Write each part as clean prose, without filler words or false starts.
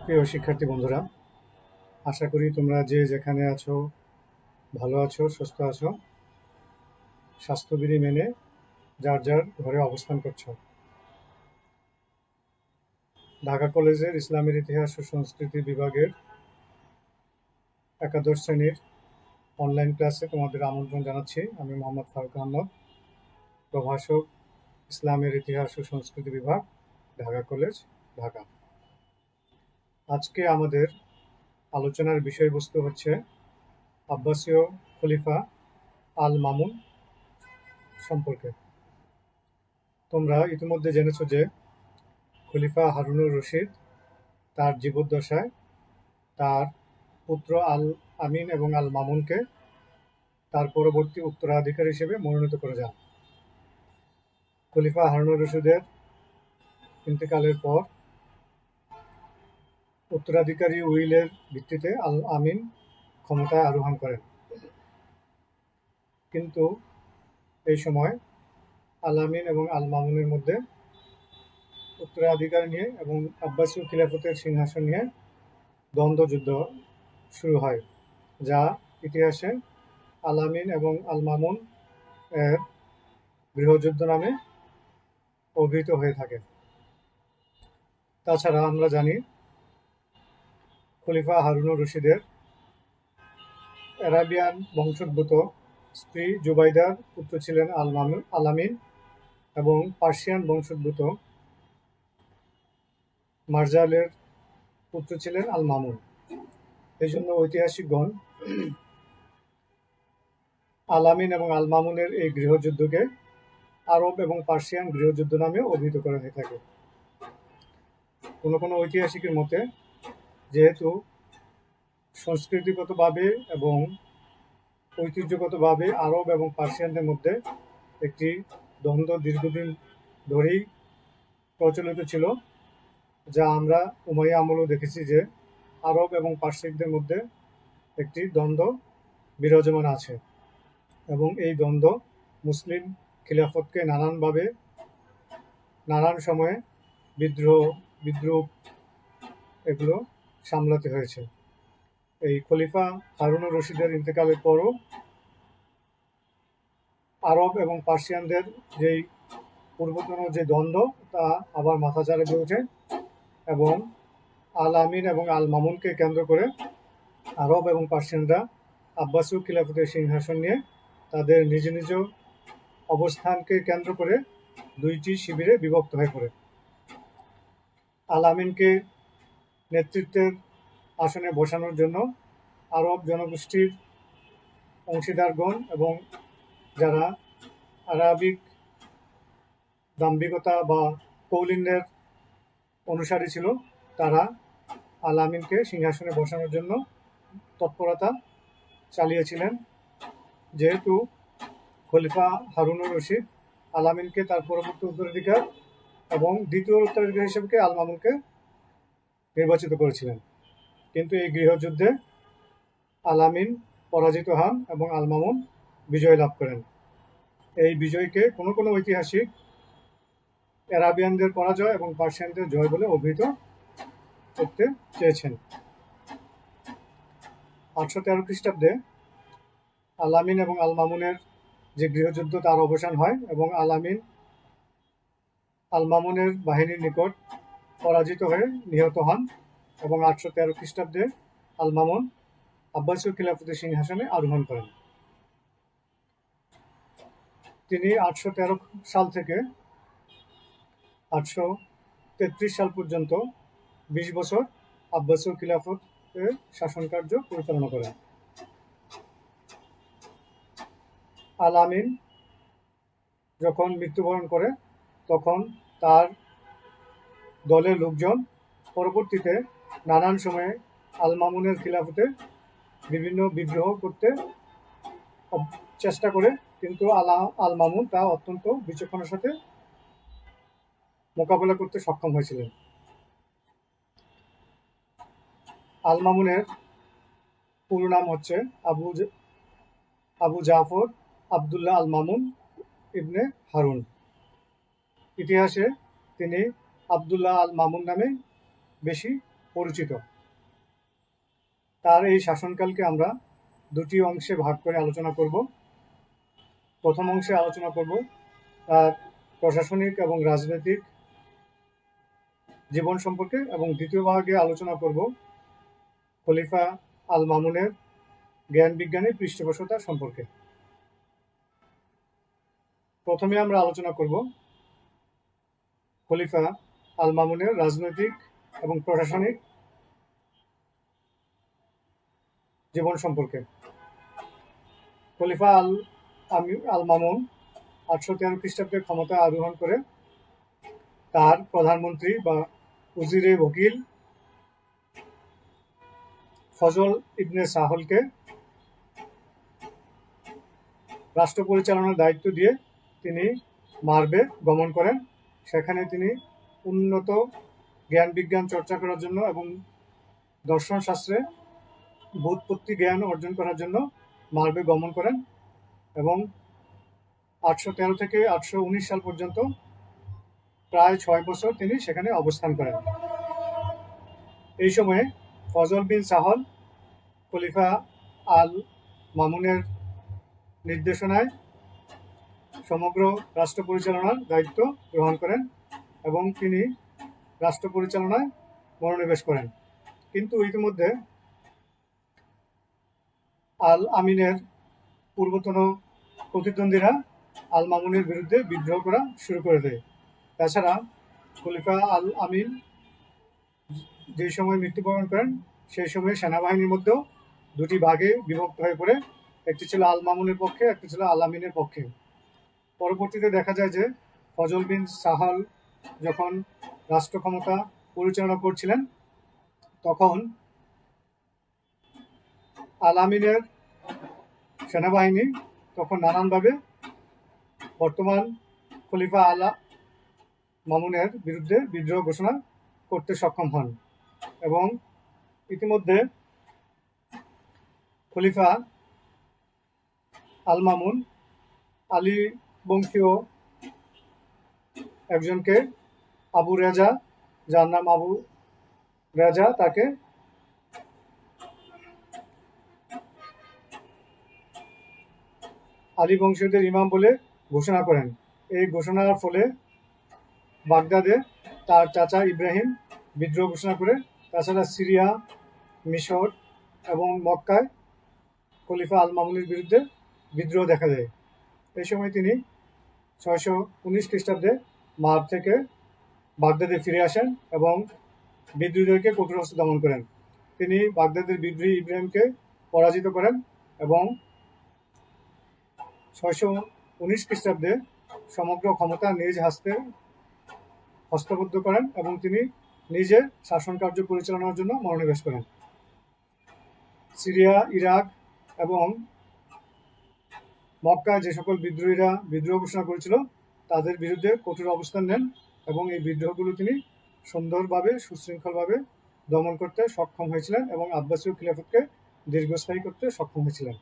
প্রিয় শিক্ষার্থী বন্ধুরা, আশা করি তোমরা যে যেখানে আছো ভালো আছো, সুস্থ আছো, স্বাস্থ্যবিধি মেনে যার যার ঘরে অবস্থান করছো। ঢাকা কলেজের ইসলামের ইতিহাস ও সংস্কৃতি বিভাগের একাদশ শ্রেণীর অনলাইন ক্লাসে তোমাদের আমন্ত্রণ জানাচ্ছি। আমি মোহাম্মদ ফারুক আহমদ, প্রভাষক, ইসলামের ইতিহাস ও সংস্কৃতি বিভাগ, ঢাকা কলেজ, ঢাকা। আজকে আমাদের আলোচনার বিষয়বস্তু হচ্ছে আব্বাসীয় খলিফা আল মামুন সম্পর্কে। তোমরা ইতিমধ্যে জেনেছো যে খলিফা হারুনুর রশিদ তার জীবদ্দশায় তার পুত্র আল আমিন এবং আল মামুনকে তার পরবর্তী উত্তরাধিকারী হিসেবে মনোনীত করে যান। খলিফা হারুনুর রশিদের ইন্তেকালের পর উত্তরাধিকারী উইলের ভিত্তিতে আল আমিন ক্ষমতায় আরোহণ করেন, কিন্তু এই সময় আল আমিন এবং আল মামুনের মধ্যে উত্তরাধিকার নিয়ে এবং আব্বাসীয় খিলাফতের সিংহাসন নিয়ে দ্বন্দ্বযুদ্ধ শুরু হয়, যা ইতিহাসে আল আমিন এবং আল মামুন এর গৃহযুদ্ধ নামে অভিহিত হয়ে থাকে। তাছাড়া আমরা জানি খলিফা হারুনুর রশিদের অ্যারাবিয়ান বংশোদ্ভূত স্ত্রী জুবাইদার পুত্র ছিলেন আল আমিন এবং পার্সিয়ান বংশোদ্ভূত মার্জালের পুত্র ছিলেন আল মামুন। এই জন্য ঐতিহাসিকগণ আল আমিন এবং আল মামুনের এই গৃহযুদ্ধকে আরব এবং পার্সিয়ান গৃহযুদ্ধ নামে অভিহিত করা হয়ে থাকে। কোনো কোনো ঐতিহাসিকের মতে যেহেতু সংস্কৃতিগতভাবে এবং ঐতিহ্যগতভাবে আরব এবং পার্সিয়ানদের মধ্যে একটি দ্বন্দ্ব দীর্ঘদিন ধরেই প্রচলিত ছিল, যা আমরা উমাইয়া আমলেও দেখেছি যে আরব এবং পার্সিকদের মধ্যে একটি দ্বন্দ্ব বিরাজমান আছে এবং এই দ্বন্দ্ব মুসলিম খিলাফতকে নানানভাবে নানান সময়ে বিদ্রোহ এগুলো সামলাতে হয়েছে। এই খলিফা হারুনুর রশিদের ইন্তেকালের পরও আরব এবং পার্সিয়ানদের যেই পূর্বতন যে দ্বন্দ্ব তা আবার মাথাচাড়া দিয়ে ওঠে এবং আল আমিন এবং আল মামুনকে কেন্দ্র করে আরব এবং পার্সিয়ানরা আব্বাসীয় খিলাফতের সিংহাসন নিয়ে তাদের নিজ নিজ অবস্থানকে কেন্দ্র করে দুইটি শিবিরে বিভক্ত হয়ে পড়ে। আল আমিনকে নেতৃত্বের আসনে বসানোর জন্য আরব জনগোষ্ঠীর অংশীদারগণ এবং যারা আরবিক দাম্ভিকতা বা কৌলিন্যের অনুসারী ছিল, তারা আল আমিনকে সিংহাসনে বসানোর জন্য তৎপরতা চালিয়েছিলেন। যেহেতু খলিফা হারুনুর রশিদ আল আমিনকে তার পরবর্তী উত্তরাধিকার এবং দ্বিতীয় উত্তরাধিকার হিসেবে আল মামুনকে নির্বাচিত করেছিলেন, কিন্তু এই গৃহযুদ্ধে আল আমিন পরাজিত হন এবং আল মামুন বিজয় লাভ করেন। এই বিজয়কে কোনো কোনো ঐতিহাসিক অ্যারাবিয়ানদের পরাজয় এবং পার্সিয়ানদের জয় বলে অভিহিত করতে চেয়েছেন। 813 খ্রিস্টাব্দে আল আমিন এবং আল মামুনের যে গৃহযুদ্ধ তার অবসান হয় এবং আল আমিন আল মামুনের বাহিনীর নিকট পরাজিত হয়ে নিহত হন এবং 813 খ্রিস্টাব্দে আল মামুন আব্বাসীয় খিলাফতের সিংহাসনে আরোহণ করেন। তিনি 813 সাল থেকে 833 সাল পর্যন্ত 20 বছর আব্বাসীয় খিলাফতের শাসন কার্য পরিচালনা করেন। আল আমিন যখন মৃত্যুবরণ করে তখন তার দলের লোকজন পরবর্তীতে নানান সময়ে আল মামুনের খিলাফতে বিভিন্ন বিদ্রোহ করতে চেষ্টা করে, কিন্তু আল মামুন তা অত্যন্ত বিচক্ষণের সাথে মোকাবেলা করতে সক্ষম হয়েছিলেন। আল মামুনের পুরো নাম হচ্ছে আবু জাফর আবদুল্লাহ আল মামুন ইবনে হারুন। ইতিহাসে তিনি আবদুল্লাহ আল মামুন নামে বেশি পরিচিত। তার এই শাসনকালকে আমরা দুটি অংশে ভাগ করে আলোচনা করব। প্রথম অংশে আলোচনা করব তার প্রশাসনিক এবং রাজনৈতিক জীবন সম্পর্কে, এবং দ্বিতীয় ভাগে আলোচনা করব খলিফা আল মামুনের জ্ঞান বিজ্ঞানের পৃষ্ঠপোষকতা সম্পর্কে। প্রথমে আমরা আলোচনা করব খলিফা আল মামুনের রাজনৈতিক এবং প্রশাসনিক জীবন সম্পর্কে। খলিফা আল মামুন 813 খ্রিস্টাব্দে ক্ষমতা আরোহণ করে তার প্রধানমন্ত্রী বা উজিরে ওকিল ফজল ইবনে সাহলকে রাষ্ট্র পরিচালনার দায়িত্ব দিয়ে তিনি মারবে গমন করেন। সেখানে তিনি উন্নত জ্ঞান বিজ্ঞান চর্চা করার জন্য এবং দর্শন শাস্ত্রে ব্যুৎপত্তি জ্ঞান অর্জন করার জন্য মারবে গমন করেন, এবং 813 থেকে 819 সাল পর্যন্ত প্রায় 6 বছর তিনি সেখানে অবস্থান করেন। এই সময়ে ফজল বিন সাহল খলিফা আল মামুনের নির্দেশনায় সমগ্র রাষ্ট্র পরিচালনার দায়িত্ব গ্রহণ করেন এবং তিনি রাষ্ট্র পরিচালনায় মনোনিবেশ করেন। কিন্তু ইতিমধ্যে আল আমিনের পূর্বতন প্রতিদ্বন্দ্বীরা আল মামুনের বিরুদ্ধে বিদ্রোহ করা শুরু করে দেয়। তাছাড়া খলিফা আল আমিন যে সময় মৃত্যুবরণ করেন সেই সময় সেনাবাহিনীর মধ্যেও দুটি ভাগে বিভক্ত হয়ে পড়ে, একটি ছিল আল মামুনের পক্ষে, একটি ছিল আল আমিনের পক্ষে। পরবর্তীতে দেখা যায় যে ফজল বিন সাহল যখন রাষ্ট্র ক্ষমতা পরিচালনা করছিলেন তখন আল আমিনের সেনাবাহিনী তখন নানানভাবে বর্তমান খলিফা আল মামুনের বিরুদ্ধে বিদ্রোহ ঘোষণা করতে সক্ষম হন, এবং ইতিমধ্যে খলিফা আল মামুন আলী বংশীয় একজনকে আবু রেজা, যার নাম আবু রেজা, তাকে আলী বংশীয়দের ইমাম বলে ঘোষণা করেন। এই ঘোষণার ফলে বাগদাদে তার চাচা ইব্রাহিম বিদ্রোহ ঘোষণা করে। তাছাড়া সিরিয়া, মিশর এবং মক্কায় খলিফা আল মামুনের বিরুদ্ধে বিদ্রোহ দেখা দেয়। এই সময় তিনি 619 খ্রিস্টাব্দে মার থেকে বাগদাদে ফিরে আসেন এবং বিদ্রোহীদেরকে কঠোর হস্তে দমন করেন। তিনি বাগদাদের বিদ্রোহী ইব্রাহিমকে পরাজিত করেন এবং 619 খ্রিস্টাব্দে সমগ্র ক্ষমতা নিজ হস্তবদ্ধ করেন এবং তিনি নিজে শাসন কার্য পরিচালনার জন্য মনোনিবেশ করেন। সিরিয়া, ইরাক এবং মক্কায় যে সকল বিদ্রোহীরা বিদ্রোহ ঘোষণা করেছিল তাদের বিরুদ্ধে কঠোর অবস্থান নেন এবং এই বিদ্রোহগুলো তিনি সুন্দরভাবে সুশৃঙ্খলভাবে দমন করতে সক্ষম হয়েছিলেন এবং আব্বাসীয় খিলাফতকে দীর্ঘস্থায়ী করতে সক্ষম হয়েছিলেন।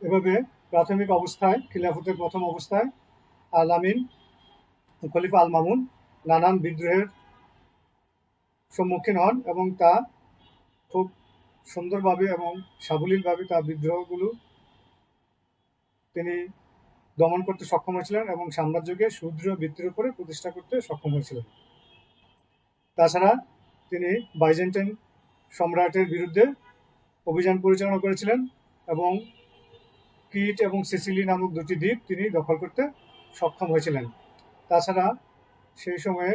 এভাবে প্রাথমিক অবস্থায় খিলাফতের প্রথম অবস্থায় আল আমিন খলিফা আল মামুন নানান বিদ্রোহের সম্মুখীন হন এবং তা খুব সুন্দরভাবে এবং সাবলীলভাবে তার বিদ্রোহগুলো তিনি দমন করতে সক্ষম হয়েছিলেন এবং সাম্রাজ্যকে সুদৃঢ় ভিত্তির উপরে প্রতিষ্ঠা করতে সক্ষম হয়েছিলেন। তাছাড়া তিনি বাইজেন্টাইন সম্রাটের বিরুদ্ধে অভিযান পরিচালনা করেছিলেন এবং ক্রিট এবং সিসিলি নামক দুটি দ্বীপ তিনি দখল করতে সক্ষম হয়েছিলেন। তাছাড়া সেই সময়ে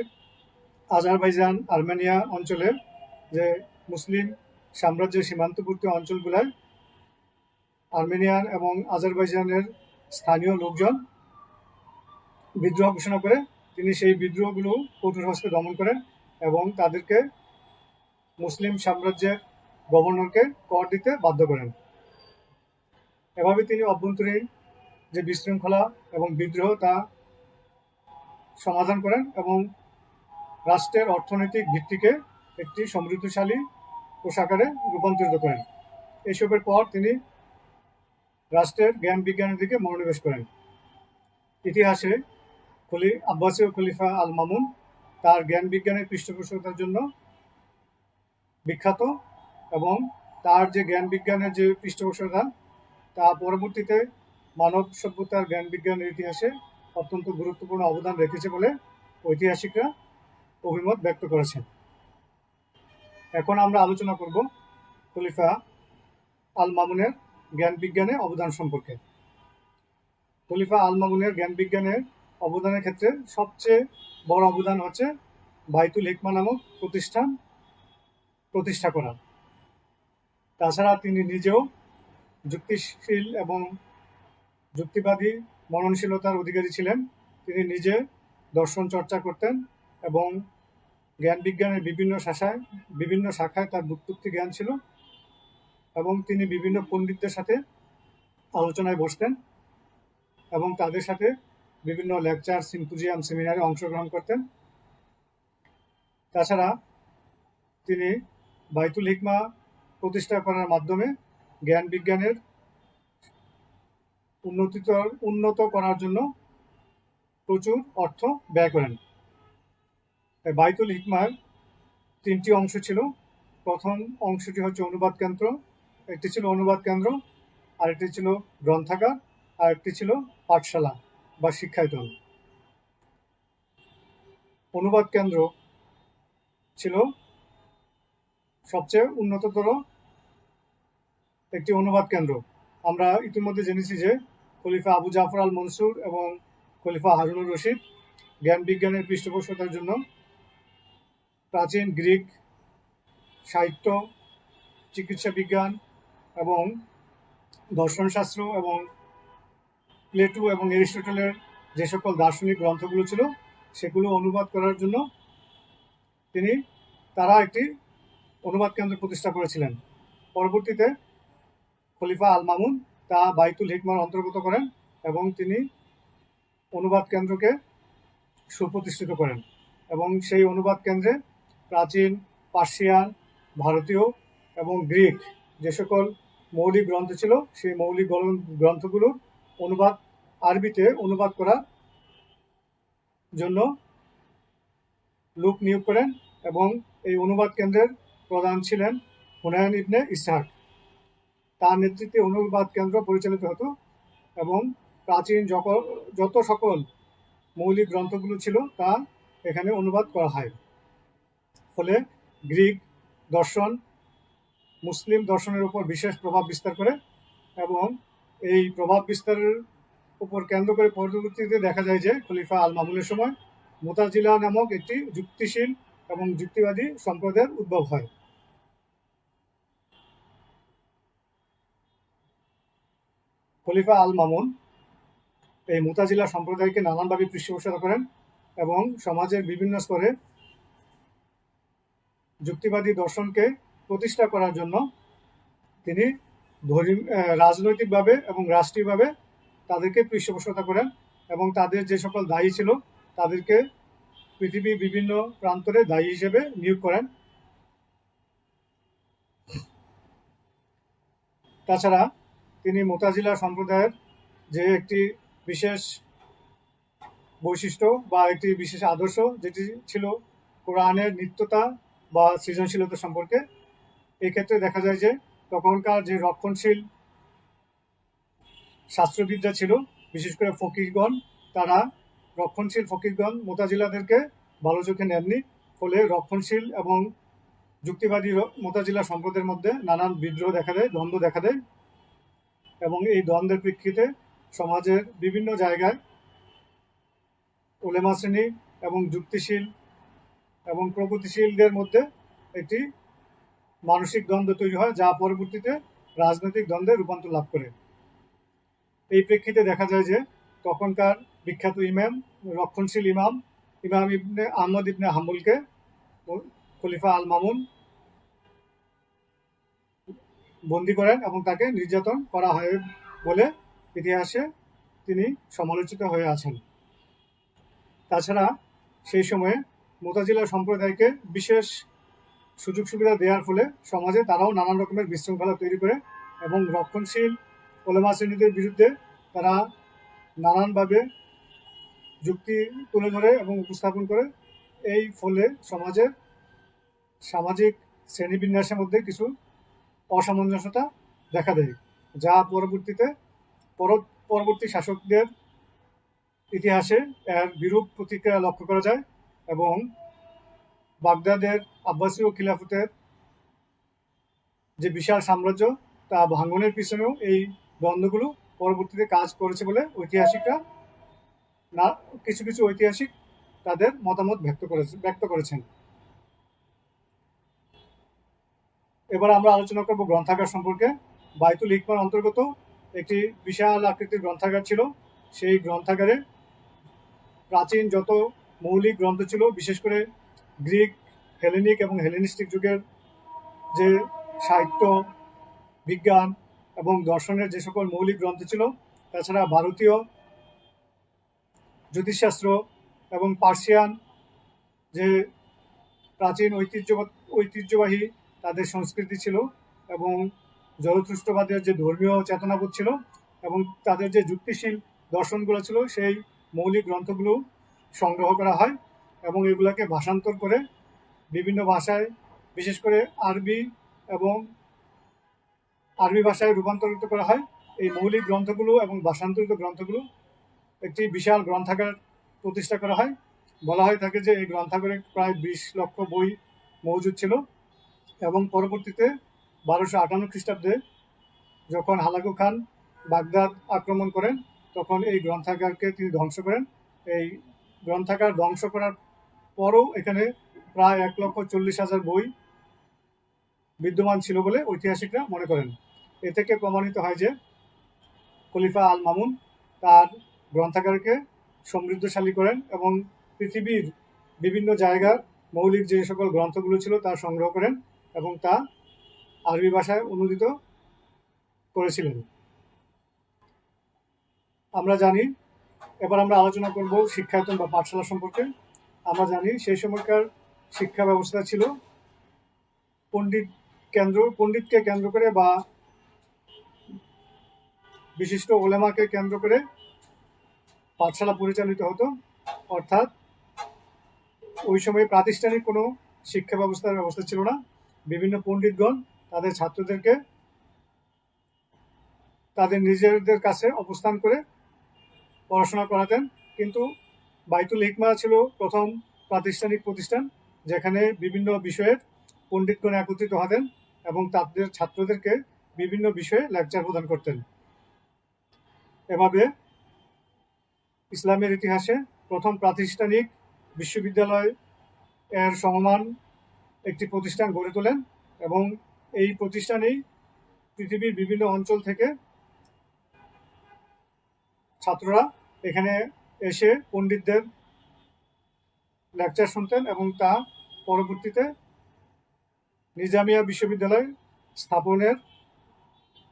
আজারবাইজান, আর্মেনিয়া অঞ্চলে যে মুসলিম সাম্রাজ্যের সীমান্তবর্তী অঞ্চলগুলোয় আর্মেনিয়ান এবং আজারবাইজানের স্থানীয় লোকজন বিদ্রোহ ঘোষণা করে তিনি সেই বিদ্রোহগুলো কঠোর হস্তে দমন করেন এবং তাদেরকে মুসলিম সাম্রাজ্যের গভর্নরকে কর দিতে বাধ্য করেন। এভাবে তিনি অভ্যন্তরীণ যে বিশৃঙ্খলা এবং বিদ্রোহ তা সমাধান করেন এবং রাষ্ট্রের অর্থনৈতিক ভিত্তিকে একটি সমৃদ্ধশালী কোষাগারে রূপান্তরিত করেন। এসবের পর তিনি রাষ্ট্রের জ্ঞান বিজ্ঞানের দিকে মনোনিবেশ করেন। ইতিহাসে আব্বাসীয় খলিফা আল মামুন তার জ্ঞান বিজ্ঞানের পৃষ্ঠপোষকতার জন্য বিখ্যাত, এবং তার যে জ্ঞান বিজ্ঞানের যে পৃষ্ঠপোষকতা তা পরবর্তীতে মানব সভ্যতার জ্ঞান বিজ্ঞানের ইতিহাসে অত্যন্ত গুরুত্বপূর্ণ অবদান রেখেছে বলে ঐতিহাসিকরা অভিমত ব্যক্ত করেছেন। এখন আমরা আলোচনা করব খলিফা আল মামুনের জ্ঞান বিজ্ঞানে অবদান সম্পর্কে। খলিফা আল মামুনের জ্ঞান বিজ্ঞানের অবদানের ক্ষেত্রে সবচেয়ে বড় অবদান হচ্ছে বাইতুল হিকমা নামক প্রতিষ্ঠান প্রতিষ্ঠা করা। তাছাড়া তিনি নিজেও যুক্তিশীল এবং যুক্তিবাদী মননশীলতার অধিকারী ছিলেন। তিনি নিজে দর্শন চর্চা করতেন এবং জ্ঞান বিজ্ঞানের বিভিন্ন শাখায় তার ব্যুৎপত্তি জ্ঞান ছিল, এবং তিনি বিভিন্ন পণ্ডিতদের সাথে আলোচনায় বসতেন এবং তাদের সাথে বিভিন্ন লেকচার, সিম্পোজিয়াম, সেমিনারে অংশগ্রহণ করতেন। তাছাড়া তিনি বাইতুল হিকমা প্রতিষ্ঠা করার মাধ্যমে জ্ঞান বিজ্ঞানের উন্নত করার জন্য প্রচুর অর্থ ব্যয় করেন। বাইতুল হিকমার 3টি অংশ ছিল। প্রথম অংশটি হচ্ছে অনুবাদ কেন্দ্র, একটি ছিল অনুবাদ কেন্দ্র, আরেকটি ছিল গ্রন্থাগার, আরেকটি ছিল পাঠশালা বা শিক্ষায়তন। অনুবাদ কেন্দ্র ছিল সবচেয়ে উন্নততর একটি অনুবাদ কেন্দ্র। আমরা ইতিমধ্যে জেনেছি যে খলিফা আবু জাফর আল মনসুর এবং খলিফা হারুনুর রশিদ জ্ঞান বিজ্ঞানের পৃষ্ঠপোষকতার জন্য প্রাচীন গ্রিক সাহিত্য, চিকিৎসা বিজ্ঞান এবং দর্শনশাস্ত্র এবং প্লেটো এবং এরিস্টটলের যে সকল দার্শনিক গ্রন্থগুলো ছিল সেগুলো অনুবাদ করার জন্য তারা একটি অনুবাদ কেন্দ্র প্রতিষ্ঠা করেছিলেন। পরবর্তীতে খলিফা আল মামুন তা বাইতুল হিকমার অন্তর্গত করেন এবং তিনি অনুবাদ কেন্দ্রকে সুপ্রতিষ্ঠিত করেন, এবং সেই অনুবাদ কেন্দ্রে প্রাচীন পার্সিয়ান, ভারতীয় এবং গ্রিক যে সকল মৌলিক গ্রন্থ ছিল সেই মৌলিক গ্রন্থগুলো আরবিতে অনুবাদ করার জন্য লোক নিয়োগ করেন, এবং এই অনুবাদ কেন্দ্রের প্রধান ছিলেন হুনায়ন ইবনে ইসহাক। তার নেতৃত্বে অনুবাদ কেন্দ্র পরিচালিত হতো এবং প্রাচীন যত সকল মৌলিক গ্রন্থগুলো ছিল তা এখানে অনুবাদ করা হয়। ফলে গ্রিক দর্শন মুসলিম দর্শনের উপর বিশেষ প্রভাব বিস্তার করে, এবং এই প্রভাব বিস্তারের উপর কেন্দ্র করে পরবর্তীতে দেখা যায় যে খলিফা আল মামুনের সময় মুতাজিলা নামক একটি যুক্তিশীল এবং যুক্তিবাদী সম্প্রদায়ের উদ্ভব হয়। খলিফা আল মামুন এই মুতাজিলা সম্প্রদায়কে নানানভাবে পৃষ্ঠপোষকতা করেন এবং সমাজের বিভিন্ন স্তরে যুক্তিবাদী দর্শনকে প্রতিষ্ঠা করার জন্য তিনি রাজনৈতিকভাবে এবং রাষ্ট্রীয়ভাবে তাদেরকে পৃষ্ঠপোষকতা করেন, এবং তাদের যে সকল দায়ী ছিল তাদেরকে পৃথিবীর বিভিন্ন প্রান্তরে দায়ী হিসেবে নিয়োগ করেন। তাছাড়া তিনি মুতাজিলা সম্প্রদায়ের যে একটি বিশেষ বৈশিষ্ট্য বা একটি বিশেষ আদর্শ যেটি ছিল কোরআনের নিত্যতা বা সৃজনশীলতা সম্পর্কে, এক্ষেত্রে দেখা যায় যে তখনকার যে রক্ষণশীল শাস্ত্রবিদরা ছিল, বিশেষ করে ফকিরগণ, তারা রক্ষণশীল ফকিরগণ মুতাজিলাদেরকে ভালো চোখে নেননি। ফলে রক্ষণশীল এবং যুক্তিবাদী মুতাজিলা সম্প্রদায়ের মধ্যে নানান বিদ্রোহ দেখা দেয়, দ্বন্দ্ব দেখা দেয়, এবং এই দ্বন্দ্বের প্রেক্ষিতে সমাজের বিভিন্ন জায়গায় উলেমা শ্রেণী এবং যুক্তিশীল এবং প্রগতিশীলদের মধ্যে একটি মানসিক দ্বন্দ্ব তৈরি হয়, যা পরবর্তীতে রাজনৈতিক দ্বন্দ্বে রূপান্তর লাভ করে। এই প্রেক্ষিতে দেখা যায় যে তখনকার বিখ্যাত রক্ষণশীল ইমাম ইবনে আহমদ ইবনে হাম্বলকে খলিফা আল মামুন বন্দী করেন এবং তাকে নির্যাতন করা হয় বলে ইতিহাসে তিনি সমালোচিত হয়ে আছেন। তাছাড়া সেই সময়ে মুতাজিলা সম্প্রদায়কে বিশেষ সুযোগ সুবিধা দেওয়ার ফলে সমাজে তারাও নানান রকমের বিশৃঙ্খলা তৈরি করে এবং রক্ষণশীল উলেমা শ্রেণীদের বিরুদ্ধে তারা নানানভাবে যুক্তি তুলে ধরে এবং উপস্থাপন করে এই ফলে সমাজের সামাজিক শ্রেণীবিন্যাসের মধ্যে কিছু অসামঞ্জস্যতা দেখা দেয়, যা পরবর্তী শাসকদের ইতিহাসে এর বিরূপ প্রতিক্রিয়া লক্ষ্য করা যায় এবং বাগদাদের আব্বাসীয় খিলাফতের যে বিশাল সাম্রাজ্য তা ভাঙনের পিছনেও এই দ্বন্দ্বগুলো পরবর্তীতে কাজ করেছে বলে কিছু কিছু ঐতিহাসিক তাদের মতামত ব্যক্ত করেছেন। এবার আমরা আলোচনা করব গ্রন্থাগার সম্পর্কে। বাইতুল হিকমার অন্তর্গত একটি বিশাল আকৃতির গ্রন্থাগার ছিল। সেই গ্রন্থাগারে প্রাচীন যত মৌলিক গ্রন্থ ছিল, বিশেষ করে গ্রিক, হেলেনিক এবং হেলেনিস্টিক যুগের যে সাহিত্য, বিজ্ঞান এবং দর্শনের যে সকল মৌলিক গ্রন্থ ছিল, তাছাড়া ভারতীয় জ্যোতিষশাস্ত্র এবং পার্সিয়ান যে প্রাচীন ঐতিহ্যবাহী তাদের সংস্কৃতি ছিল এবং জরথুস্ট্রবাদের যে ধর্মীয় চেতনাবোধ ছিল এবং তাদের যে যুক্তিশীল দর্শনগুলো ছিল, সেই মৌলিক গ্রন্থগুলো সংগ্রহ করা হয় এবং এগুলোকে ভাষান্তর করে বিভিন্ন ভাষায়, বিশেষ করে আরবি ভাষায় রূপান্তরিত করা হয়। এই মৌলিক গ্রন্থগুলো এবং ভাষান্তরিত গ্রন্থগুলো একটি বিশাল গ্রন্থাগার প্রতিষ্ঠা করা হয়। বলা হয়ে থাকে যে এই গ্রন্থাগারে প্রায় 20 লক্ষ বই মজুদ ছিল এবং পরবর্তীতে 1258 খ্রিস্টাব্দে যখন হালাকু খান বাগদাদ আক্রমণ করেন, তখন এই গ্রন্থাগারকে তিনি ধ্বংস করেন। এই গ্রন্থাগার ধ্বংস করার পরও এখানে প্রায় 1,40,000 বই বিদ্যমান ছিল বলে ঐতিহাসিকরা মনে করেন। এ থেকে প্রমাণিত হয় যে খলিফা আল মামুন তার গ্রন্থাগারকে সমৃদ্ধশালী করেন এবং পৃথিবীর বিভিন্ন জায়গার মৌলিক যে সকল গ্রন্থগুলো ছিল তা সংগ্রহ করেন এবং তা আরবি ভাষায় অনুদিত করেছিলেন। আমরা জানি, এবার আমরা আলোচনা করব শিক্ষায়তন বা পাঠশালা সম্পর্কে। আমরা জানি সেই সময়কার শিক্ষা ব্যবস্থা ছিল পণ্ডিতকে কেন্দ্র করে বা বিশিষ্ট ওলেমাকে কেন্দ্র করে পাঠশালা পরিচালিত হতো। অর্থাৎ ওই সময় প্রাতিষ্ঠানিক কোনো শিক্ষা ব্যবস্থা ছিল না। বিভিন্ন পণ্ডিতগণ তাদের ছাত্রদেরকে তাদের নিজেদের কাছে অবস্থান করে পড়াশোনা করাতেন। কিন্তু বাইতুল হিকমা ছিল প্রথম প্রাতিষ্ঠানিক প্রতিষ্ঠান যেখানে বিভিন্ন বিষয়ের পণ্ডিতগণ একত্রিত হতেন এবং তাদের ছাত্রদেরকে বিভিন্ন বিষয়ে লেকচার প্রদান করতেন। এভাবে ইসলামের ইতিহাসে প্রথম প্রাতিষ্ঠানিক বিশ্ববিদ্যালয় এর সমমান একটি প্রতিষ্ঠান গড়ে তোলেন এবং এই প্রতিষ্ঠানেই পৃথিবীর বিভিন্ন অঞ্চল থেকে ছাত্ররা এখানে এসে পণ্ডিতদের লেকচার শুনতেন এবং তা পরবর্তীতে নিজামিয়া বিশ্ববিদ্যালয় স্থাপনের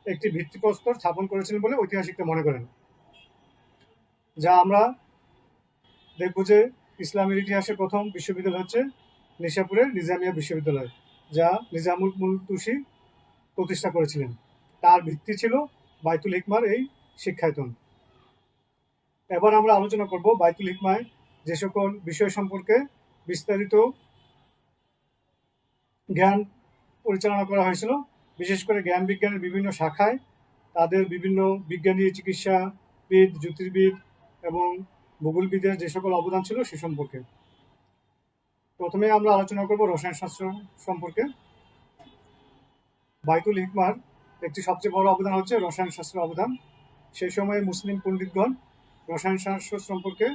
একটি ভিত্তিপ্রস্তর স্থাপন করেছিলেন বলে ঐতিহাসিকরা মনে করেন। যা আমরা দেখব যে ইসলামের ইতিহাসে প্রথম বিশ্ববিদ্যালয় হচ্ছে নিশাপুরের নিজামিয়া বিশ্ববিদ্যালয়, যা নিজামুল মুলক তুসি প্রতিষ্ঠা করেছিলেন। তার ভিত্তি ছিল বাইতুল হিকমার এই শিক্ষায়তন। এবার আমরা আলোচনা করব বাইতুল হিকমায় যে সকল বিষয় সম্পর্কে বিস্তারিত জ্ঞান পরিচালনা করা হয়েছিল, বিশেষ করে জ্ঞান বিজ্ঞানের বিভিন্ন শাখায় তাদের বিভিন্ন বিজ্ঞানী, চিকিৎসাবিদ, জ্যোতির্বিদ এবং ভূগোলবিদের যে সকল অবদান ছিল সে সম্পর্কে। প্রথমে আমরা আলোচনা করব রসায়নশাস্ত্র সম্পর্কে। বাইতুল হিকমার একটি সবচেয়ে বড় অবদান হচ্ছে রসায়নশাস্ত্রের অবদান। সেই সময়ে মুসলিম পণ্ডিতগণ রসায়নশাস্ত্র সম্পর্কে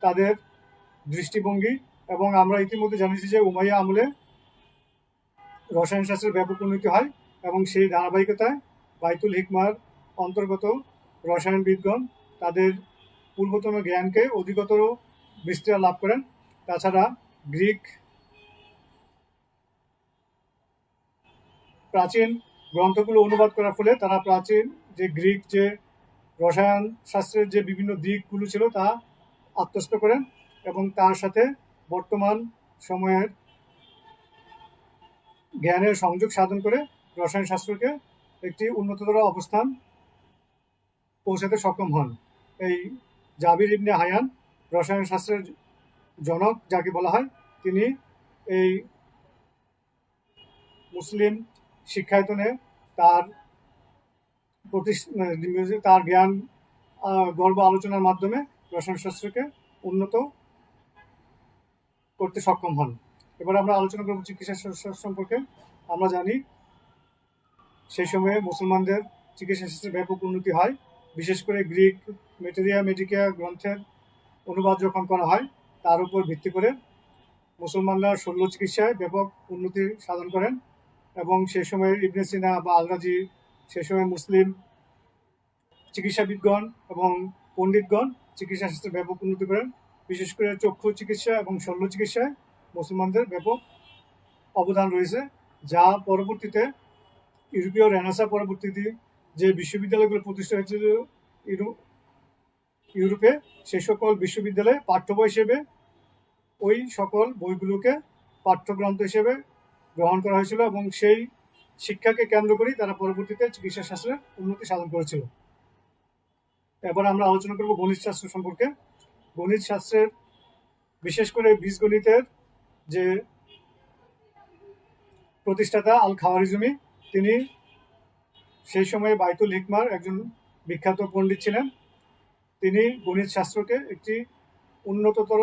তাদের দৃষ্টিভঙ্গি, এবং আমরা ইতিমধ্যে জানিয়েছি যে উমাইয়া আমলে রসায়নশাস্ত্রের ব্যাপক উন্নতি হয় এবং সেই ধারাবাহিকতায় বাইতুল হিকমার অন্তর্গত রসায়নবিদগণ তাদের পূর্বতন জ্ঞানকে অধিকতর বিস্তার লাভ করেন। তাছাড়া গ্রিক প্রাচীন গ্রন্থগুলো অনুবাদ করার ফলে তারা প্রাচীন যে গ্রিক যে রসায়ন শাস্ত্রের যে বিভিন্ন দিকগুলো ছিল তা আত্মস্থ করেন এবং তার সাথে বর্তমান সময়ের জ্ঞানের সংযোগ সাধন করে রসায়ন শাস্ত্রকে একটি উন্নততর অবস্থান পৌঁছাতে সক্ষম হন। এই জাবির ইবনে হায়ান রসায়ন শাস্ত্রের জনক যাকে বলা হয়, তিনি এই মুসলিম শিক্ষায়তনে তার তার জ্ঞান গর্ব আলোচনার মাধ্যমে রসায়ন শাস্ত্রকে উন্নত করতে সক্ষম হন। এবার আমরা আলোচনা করব চিকিৎসা শাস্ত্র সম্পর্কে। আমরা জানি সেই সময়ে মুসলমানদের চিকিৎসা শাস্ত্রে ব্যাপক উন্নতি হয়। বিশেষ করে গ্রিক মেটেরিয়া মেডিকা গ্রন্থের অনুবাদ যখন করা হয়, তার উপর ভিত্তি করে মুসলমানরা শল্য চিকিৎসায় ব্যাপক উন্নতি সাধন করেন। এবং সেই সময়ের ইবনে সিনা বা আল-রাজি, সেই সময় মুসলিম চিকিৎসাবিদগণ এবং পণ্ডিতগণ চিকিৎসা শাস্ত্রে ব্যাপক উন্নতি করেন। বিশেষ করে চক্ষু চিকিৎসা এবং শল্য চিকিৎসায় মুসলমানদের ব্যাপক অবদান রয়েছে, যা পরবর্তীতে ইউরোপীয় রেনেসাঁ পরবর্তীতে যে বিশ্ববিদ্যালয়গুলো প্রতিষ্ঠা হয়েছিল ইউরোপে, সেই সকল বিশ্ববিদ্যালয়ে পাঠ্য বই হিসেবে ওই সকল বইগুলোকে পাঠ্যগ্রন্থ হিসেবে গ্রহণ করা হয়েছিল এবং সেই শিক্ষাকে কেন্দ্র করেই তারা পরবর্তীতে চিকিৎসা শাস্ত্রের উন্নতি সাধন করেছিল। এবার আমরা আলোচনা করব গণিত শাস্ত্র সম্পর্কে। গণিত শাস্ত্রের বিশেষ করে বীজগণিতের যে প্রতিষ্ঠাতা আল খাওয়ারিজমি, তিনি সেই সময়ে বাইতুল হিকমার একজন বিখ্যাত পণ্ডিত ছিলেন। তিনি গণিত শাস্ত্রকে একটি উন্নততর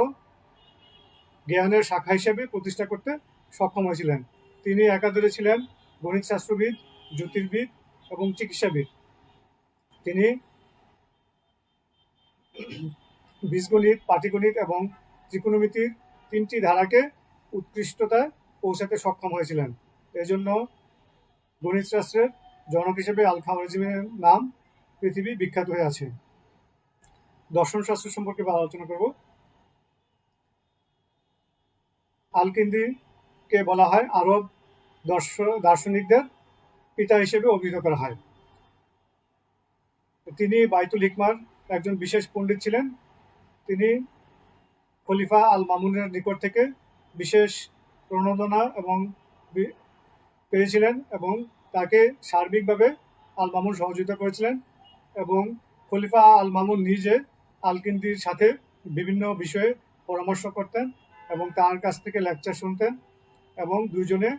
জ্ঞানের শাখা হিসেবে প্রতিষ্ঠা করতে সক্ষম হয়েছিলেন। তিনি একাধারে ছিলেন গণিত শাস্ত্রবিদ, জ্যোতির্বিদ এবং চিকিৎসাবিদ। তিনি বীজগণিত, পাটিগণিত এবং ত্রিকোণমিতির তিনটি ধারাকে উৎকৃষ্টতায় পৌঁছাতে সক্ষম হয়েছিলেন। এজন্য গণিত শাস্ত্রের জনক হিসেবে আল খাওয়ারিজমির নাম পৃথিবী বিখ্যাত হয়ে আছে। দর্শন শাস্ত্র সম্পর্কে আলোচনা করব। আল-কিন্দিকে বলা হয় আরব দার্শনিকদের পিতা হিসেবে অভিহিত করা হয়। তিনি বাইতুল হিকমার একজন বিশেষ পণ্ডিত ছিলেন। তিনি খলিফা আল মামুনের নিকট থেকে বিশেষ প্রণোদনা এবং পেয়েছিলেন এবং তাকে সার্বিকভাবে আল মামুন সহযোগিতা করেছিলেন। এবং খলিফা আল মামুন নিজে আল-কিন্দির সাথে বিভিন্ন বিষয়ে পরামর্শ করতেন এবং তার কাছ থেকে লেকচার শুনতেন এবং দুইজনে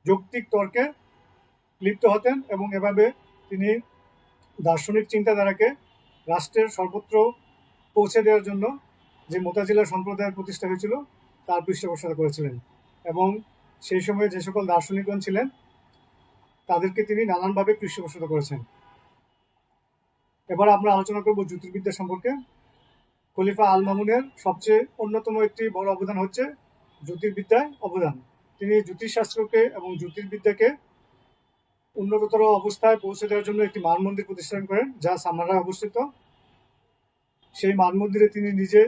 যৌক্তিক তর্কে লিপ্ত হতেন এবং এভাবে তিনি দার্শনিক চিন্তাধারাকে রাষ্ট্রের সর্বত্র পৌঁছে দেওয়ার জন্য যে মুতাজিলা সম্প্রদায়ের প্রতিষ্ঠা হয়েছিল তার পৃষ্ঠপোষকতা করেছিলেন। এবং সেই সময়ে যে সকল দার্শনিকগণ ছিলেন তাদেরকে তিনি নানানভাবে পৃষ্ঠপোষকতা করেছেন। এবার আমরা আলোচনা করব জ্যোতির্বিদ্যা সম্পর্কে। খলিফা আল মামুনের সবচেয়ে অন্যতম একটি বড় অবদান হচ্ছে জ্যোতির্বিদ্যায় অবদান। তিনি জ্যোতিষশাস্ত্রকে এবং জ্যোতির্বিদ্যাকে উন্নততর অবস্থায় পৌঁছে দেওয়ার জন্য একটি মান মন্দির প্রতিষ্ঠা করেন, যা সামারায় অবস্থিত। সেই মান মন্দিরে তিনি নিজে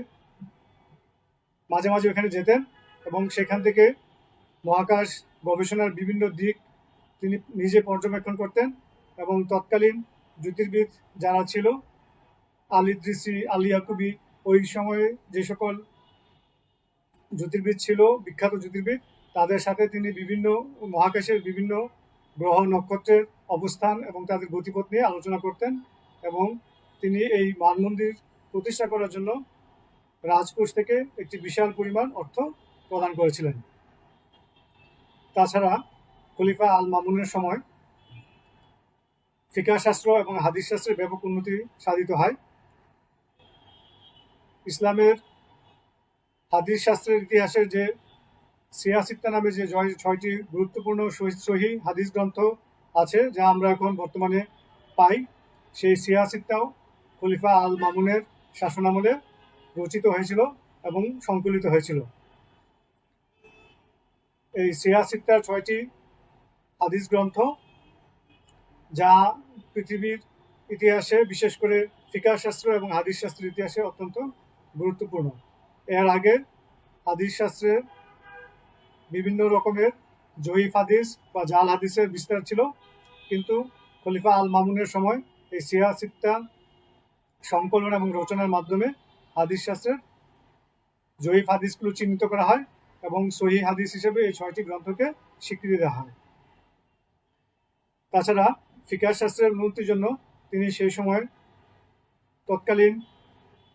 মাঝে মাঝে ওখানে যেতেন এবং সেখান থেকে মহাকাশ গবেষণার বিভিন্ন দিক তিনি নিজে পর্যবেক্ষণ করতেন এবং তৎকালীন জ্যোতির্বিদ যারা ছিল, আল ইদ্রিসি, আল ইয়াকুবি, ওই সময়ে যে সকল জ্যোতির্বিদ ছিল, বিখ্যাত জ্যোতির্বিদ, তাদের সাথে তিনি বিভিন্ন মহাকাশের বিভিন্ন গ্রহ নক্ষত্রের অবস্থান এবং তাদের গতিপথ নিয়ে আলোচনা করতেন। এবং তিনি এই মান মন্দির প্রতিষ্ঠা করার জন্য রাজকোষ থেকে একটি বিশাল পরিমাণ অর্থ প্রদান করেছিলেন। তাছাড়া খলিফা আল মামুনের সময় ফিকহ শাস্ত্র এবং হাদিস শাস্ত্রের ব্যাপক উন্নতি সাধিত হয়। ইসলামের হাদিস শাস্ত্রের ইতিহাসের যে সিয়াসিত্তা নামে যে 6টি গুরুত্বপূর্ণ সহি হাদিস গ্রন্থ আছে, যা আমরা এখন বর্তমানে পাই, সেই সিয়াসিত্তাও খলিফা আল মামুনের শাসনামলে রচিত হয়েছিল এবং সংকলিত হয়েছিল। এই সিয়াসিত্তার 6টি হাদিস গ্রন্থ, যা পৃথিবীর ইতিহাসে বিশেষ করে ফিকহ শাস্ত্র এবং হাদিস শাস্ত্রের ইতিহাসে অত্যন্ত গুরুত্বপূর্ণ। এর আগে হাদিস শাস্ত্রের বিভিন্ন রকমের জয়ীফ হাদিস বা জাল হাদিসের বিস্তার ছিল, কিন্তু খলিফা আল মামুনের সময় এই সিয়াসিত্তা সংকলন এবং রচনার মাধ্যমে হাদিস শাস্ত্রের জয়ীফ হাদিসগুলো চিহ্নিত করা হয় এবং সহি হাদিস হিসেবে এই 6টি গ্রন্থকে স্বীকৃতি দেওয়া হয়। তাছাড়া ফিকহ শাস্ত্রের উন্নতির জন্য তিনি সেই সময় তৎকালীন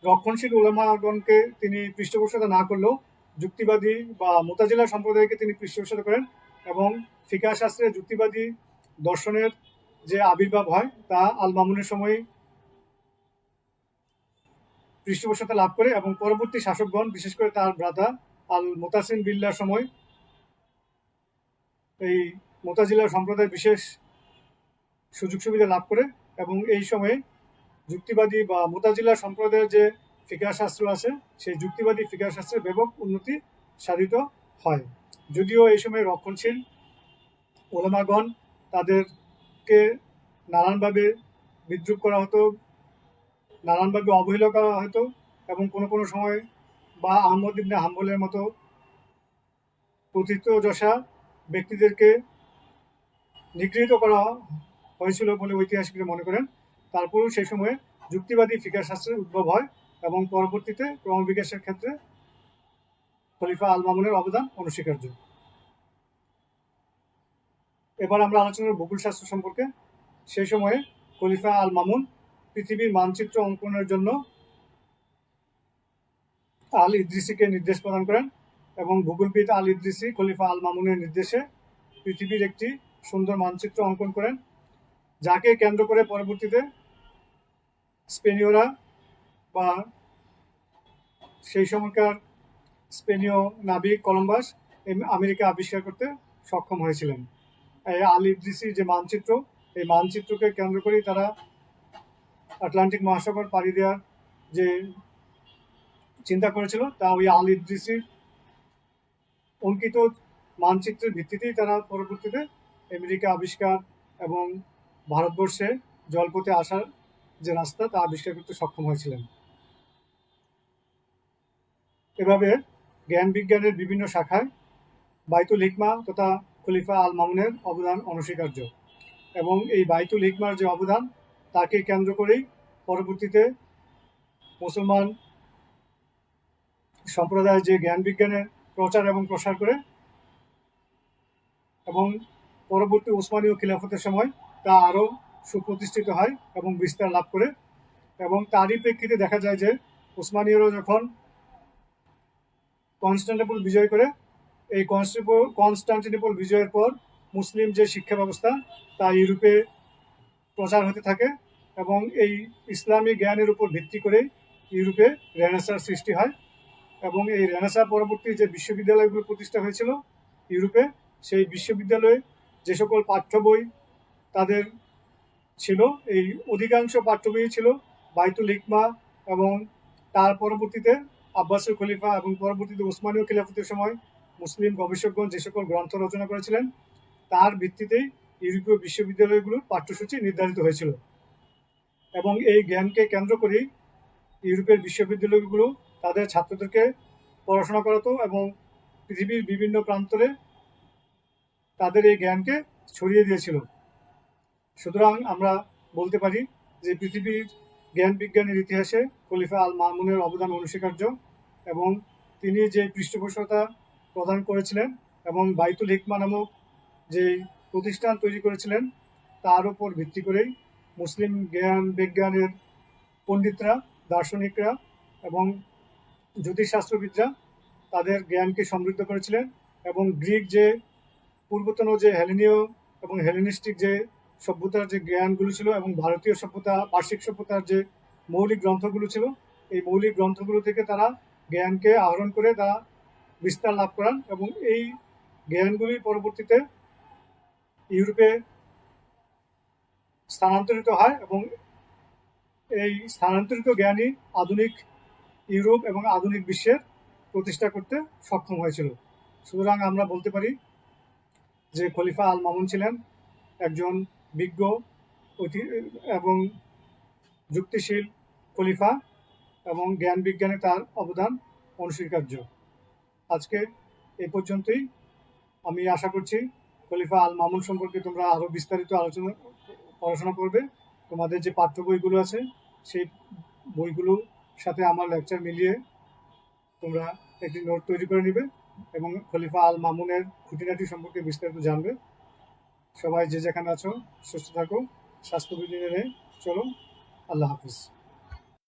রক্ষণশীল উলামাগণকে তিনি পৃষ্ঠপোষকতা না করলেও যুক্তিবাদী বা মুতাজিলা সম্প্রদায়কে তিনি পৃষ্ঠপোষকতা করেন এবং ফিকাহ শাস্ত্রে যুক্তিবাদী দর্শনের যে আবির্ভাব হয় তা আল মামুনের সময় পৃষ্ঠপোষকতা লাভ করে এবং পরবর্তী শাসকগণ বিশেষ করে তার ভ্রাতা আল মুতাসিম বিল্লার সময় এই মুতাজিলা সম্প্রদায় বিশেষ সুযোগ সুবিধা লাভ করে এবং এই সময়ে যুক্তিবাদী বা মুতাজিলা সম্প্রদায়ের যে ফিকাহ শাস্ত্র আছে সেই যুক্তিবাদী ফিকাহ শাস্ত্রের ব্যাপক উন্নতি সাধিত হয়। যদিও এই সময় রক্ষণশীল ওলামাগণ তাদেরকে নানানভাবে বিদ্রুপ করা হতো, নানানভাবে অবহেলা করা হতো এবং কোনো কোনো সময় বা আহমদ ইবনে হাম্বলের মতো প্রথিতযশা ব্যক্তিদেরকে নিগৃহীত করা হয়েছিল বলে ঐতিহাসিকরা মনে করেন। তারপরেও সেই সময়ে যুক্তিবাদী ফিকাহ শাস্ত্রের উদ্ভব হয় এবং পরবর্তীতে ক্রমবিকাশের ক্ষেত্রে খলিফা আল মামুনের অবদান অনস্বীকার্য। এবার আমরা আলোচনা করব ভূগোল শাস্ত্র সম্পর্কে। সেই সময়ে খলিফা আল মামুন পৃথিবীর মানচিত্র অঙ্কনের জন্য আল ইদ্রিসিকে নির্দেশ প্রদান করেন এবং ভূগোলবিদ আল ইদ্রিসি খলিফা আল মামুনের নির্দেশে পৃথিবীর একটি সুন্দর মানচিত্র অঙ্কন করেন, যাকে কেন্দ্র করে পরবর্তীতে স্পেনীয়রা বা সেই সময়কার স্পেনীয় নাবিক কলম্বাস আমেরিকা আবিষ্কার করতে সক্ষম হয়েছিলেন। এই আল ইদ্রিসির যে মানচিত্র, এই মানচিত্রকে কেন্দ্র করেই তারা আটলান্টিক মহাসাগর পাড়ি দেওয়ার যে চিন্তা করেছিল তা ওই আল ইদ্রিসির অঙ্কিত মানচিত্রের ভিত্তিতেই তারা পরবর্তীতে আমেরিকা আবিষ্কার এবং ভারতবর্ষে জলপথে আসার যে রাস্তা তা আবিষ্কার করতে সক্ষম হয়েছিলেন। এভাবে জ্ঞান বিজ্ঞানের বিভিন্ন শাখায় বাইতুল হিকমা তথা খলিফা আল মামুনের অবদান অনস্বীকার্য এবং এই বাইতুল হিকমার যে অবদান তাকে কেন্দ্র করেই পরবর্তীতে মুসলমান সম্প্রদায় যে জ্ঞান বিজ্ঞানের প্রচার এবং প্রসার করে এবং পরবর্তী ওসমানীয় খিলাফতের সময় তা আরও সুপ্রতিষ্ঠিত হয় এবং বিস্তার লাভ করে এবং তারই প্রেক্ষিতে দেখা যায় যে ওসমানীয়রা যখন কনস্টান্টিনোপল বিজয় করে, এই কনস্টান্টিনোপল বিজয়ের পর মুসলিম যে শিক্ষা ব্যবস্থা তা ইউরোপে প্রচার হতে থাকে এবং এই ইসলামী জ্ঞানের উপর ভিত্তি করে ইউরোপে রেনেসাঁর সৃষ্টি হয় এবং এই রেনেসাঁ পরবর্তী যে বিশ্ববিদ্যালয়গুলো প্রতিষ্ঠা হয়েছিল ইউরোপে, সেই বিশ্ববিদ্যালয়ে যে সকল পাঠ্য বই তাদের ছিল, এই অধিকাংশ পাঠ্য বই ছিল বাইতুল হিকমা এবং তার পরবর্তীতে আব্বাসীয় খলিফা এবং পরবর্তীতে ওসমানীয় খিলাফতের সময় মুসলিম গবেষকগণ যে সকল গ্রন্থ রচনা করেছিলেন তার ভিত্তিতেই ইউরোপীয় বিশ্ববিদ্যালয়গুলোর পাঠ্যসূচি নির্ধারিত হয়েছিল এবং এই জ্ঞানকে কেন্দ্র করেই ইউরোপের বিশ্ববিদ্যালয়গুলো তাদের ছাত্রদেরকে পড়াশোনা করাতো এবং পৃথিবীর বিভিন্ন প্রান্তরে তাদের এই জ্ঞানকে ছড়িয়ে দিয়েছিল। সুতরাং আমরা বলতে পারি যে পৃথিবীর জ্ঞান বিজ্ঞানের ইতিহাসে খলিফা আল মামুনের অবদান অনস্বীকার্য এবং তিনি যে পৃষ্ঠপোষকতা প্রদান করেছিলেন এবং বাইতুল হিকমা নামক যে প্রতিষ্ঠান তৈরি করেছিলেন তার উপর ভিত্তি করেই মুসলিম জ্ঞান বিজ্ঞানের পণ্ডিতরা, দার্শনিকরা এবং জ্যোতিষশাস্ত্রবিদরা তাদের জ্ঞানকে সমৃদ্ধ করেছিলেন এবং গ্রিক যে পূর্বতন যে হেলেনীয় এবং হেলেনিস্টিক যে সভ্যতার যে জ্ঞানগুলো ছিল এবং ভারতীয় সভ্যতা, পার্শ্বিক সভ্যতার যে মৌলিক গ্রন্থগুলো ছিল এই মৌলিক গ্রন্থগুলো থেকে তারা জ্ঞানকে আহরণ করে তা বিস্তার লাভ করান এবং এই জ্ঞানগুলি পরবর্তীতে ইউরোপে স্থানান্তরিত হয় এবং এই স্থানান্তরিত জ্ঞানই আধুনিক ইউরোপ এবং আধুনিক বিশ্বের প্রতিষ্ঠা করতে সক্ষম হয়েছিল। সুতরাং আমরা বলতে পারি যে খলিফা আল মামুন ছিলেন একজন বিজ্ঞ এবং যুক্তিশীল খলিফা এবং জ্ঞান বিজ্ঞানে তার অবদান অনস্বীকার্য। আজকে এই পর্যন্তই। আমি আশা করছি খলিফা আল মামুন সম্পর্কে তোমরা আরও বিস্তারিত পড়াশোনা করবে। তোমাদের যে পাঠ্য বইগুলো আছে সেই বইগুলোর সাথে আমার লেকচার মিলিয়ে তোমরা একটি নোট তৈরি করে নিবে এবং খলিফা আল মামুনের খুঁটিনাটি সম্পর্কে বিস্তারিত জানবে। সবাই যে যেখানে আছো সুস্থ থাকো, স্বাস্থ্যবিধি মেনে চলো। আল্লাহ হাফিজ।